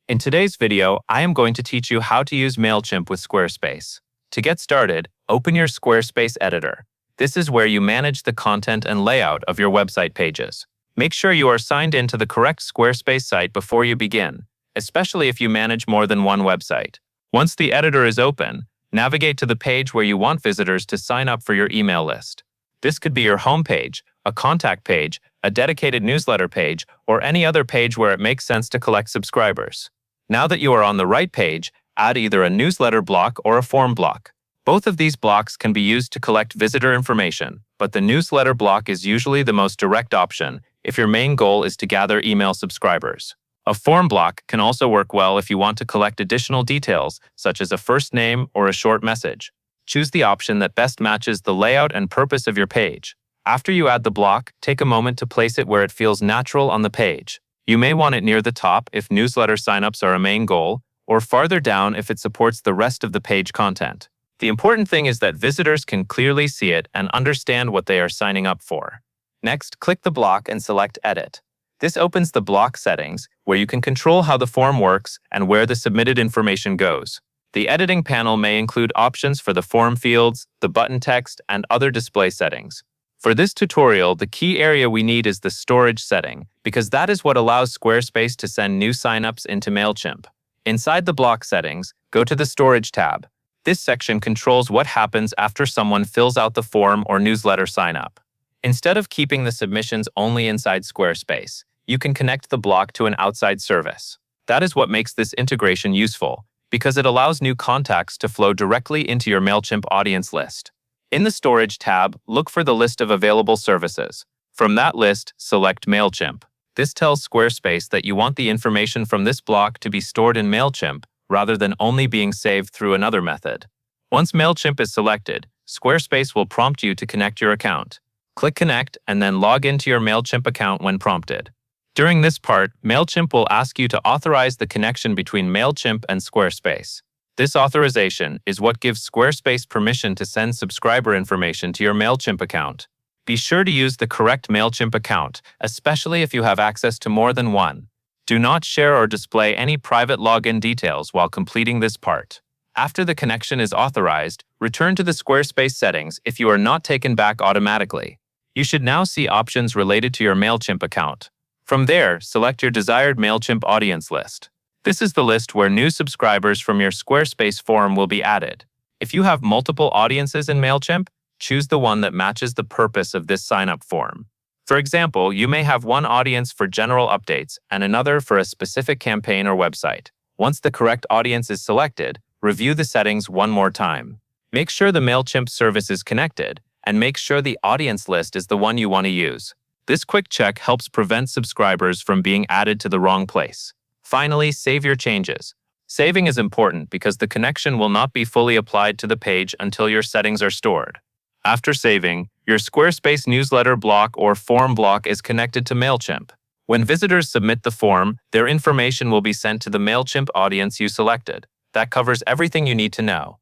In today's video, I am going to teach you how to use Mailchimp with Squarespace. To get started, open your Squarespace editor. This is where you manage the content and layout of your website pages. Make sure you are signed into the correct Squarespace site before you begin, especially if you manage more than one website. Once the editor is open, navigate to the page where you want visitors to sign up for your email list. This could be your home page, a contact page, a dedicated newsletter page, or any other page where it makes sense to collect subscribers. Now that you are on the right page, add either a newsletter block or a form block. Both of these blocks can be used to collect visitor information, but the newsletter block is usually the most direct option if your main goal is to gather email subscribers. A form block can also work well if you want to collect additional details, such as a first name or a short message. Choose the option that best matches the layout and purpose of your page. After you add the block, take a moment to place it where it feels natural on the page. You may want it near the top if newsletter signups are a main goal, or farther down if it supports the rest of the page content. The important thing is that visitors can clearly see it and understand what they are signing up for. Next, click the block and select Edit. This opens the block settings, where you can control how the form works and where the submitted information goes. The editing panel may include options for the form fields, the button text, and other display settings. For this tutorial, the key area we need is the storage setting, because that is what allows Squarespace to send new signups into Mailchimp. Inside the block settings, go to the Storage tab. This section controls what happens after someone fills out the form or newsletter signup. Instead of keeping the submissions only inside Squarespace, you can connect the block to an outside service. That is what makes this integration useful, because it allows new contacts to flow directly into your Mailchimp audience list. In the Storage tab, look for the list of available services. From that list, select Mailchimp. This tells Squarespace that you want the information from this block to be stored in Mailchimp rather than only being saved through another method. Once Mailchimp is selected, Squarespace will prompt you to connect your account. Click Connect and then log into your Mailchimp account when prompted. During this part, Mailchimp will ask you to authorize the connection between Mailchimp and Squarespace. This authorization is what gives Squarespace permission to send subscriber information to your Mailchimp account. Be sure to use the correct Mailchimp account, especially if you have access to more than one. Do not share or display any private login details while completing this part. After the connection is authorized, return to the Squarespace settings if you are not taken back automatically. You should now see options related to your Mailchimp account. From there, select your desired Mailchimp audience list. This is the list where new subscribers from your Squarespace form will be added. If you have multiple audiences in Mailchimp, choose the one that matches the purpose of this sign-up form. For example, you may have one audience for general updates and another for a specific campaign or website. Once the correct audience is selected, review the settings one more time. Make sure the Mailchimp service is connected, and make sure the audience list is the one you want to use. This quick check helps prevent subscribers from being added to the wrong place. Finally, save your changes. Saving is important because the connection will not be fully applied to the page until your settings are stored. After saving, your Squarespace newsletter block or form block is connected to Mailchimp. When visitors submit the form, their information will be sent to the Mailchimp audience you selected. That covers everything you need to know.